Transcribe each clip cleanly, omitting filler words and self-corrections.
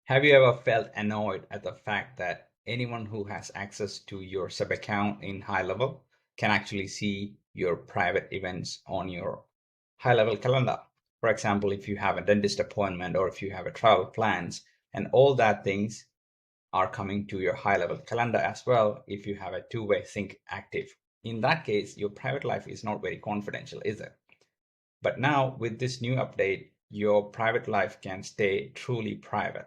Have you ever felt annoyed at the fact that anyone who has access to your sub account in HighLevel can actually see your private events on your HighLevel calendar? For example, if you have a dentist appointment or if you have a travel plans and all that things are coming to your HighLevel calendar as well if you have a two-way sync active. In that case, your private life is not very confidential, is it? But now with this new update, your private life can stay truly private.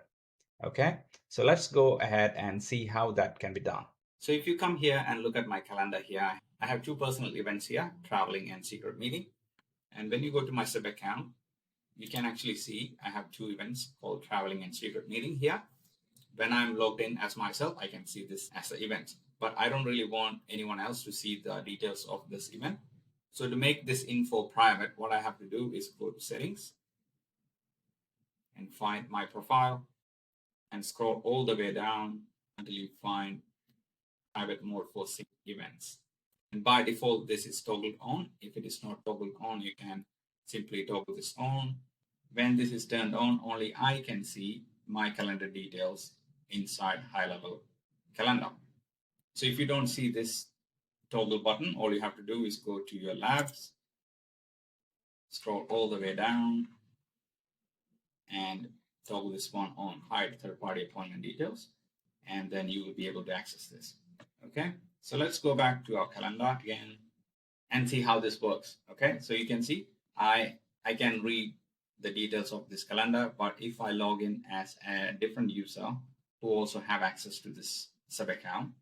Okay, so let's go ahead and see how that can be done. So if you come here and look at my calendar here, I have two personal events here, traveling and secret meeting. And when you go to my sub account, you can actually see I have two events called traveling and secret meeting here. When I'm logged in as myself, I can see this as an event, but I don't really want anyone else to see the details of this event. So to make this info private, what I have to do is go to settings and find my profile and scroll all the way down until you find private mode for sync events. And by default, this is toggled on. If it is not toggled on, you can simply toggle this on. When this is turned on, only I can see my calendar details inside HighLevel calendar. So if you don't see this toggle button, all you have to do is go to your labs, scroll all the way down, and toggle this one on, hide third-party appointment details, and then you will be able to access this. Okay, so let's go back to our calendar again and see how this works. Okay, so you can see I can read the details of this calendar, but if I log in as a different user who also have access to this sub account,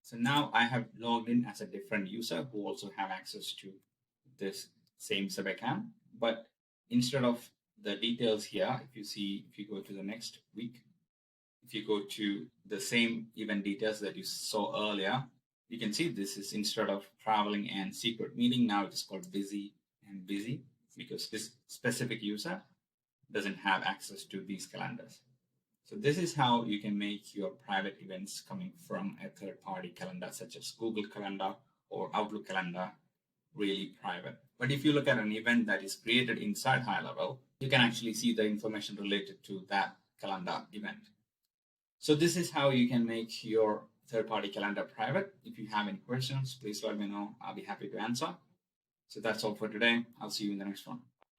so now I have logged in as a different user who also have access to this same sub account, but instead of the details here, if you go to the next week, if you go to the same event details that you saw earlier, you can see this is instead of traveling and secret meeting, now it is called busy and busy because this specific user doesn't have access to these calendars. So this is how you can make your private events coming from a third-party calendar such as Google Calendar or Outlook Calendar really private. But if you look at an event that is created inside HighLevel, you can actually see the information related to that calendar event. So this is how you can make your third-party calendar private. If you have any questions, please let me know. I'll be happy to answer. So that's all for today. I'll see you in the next one.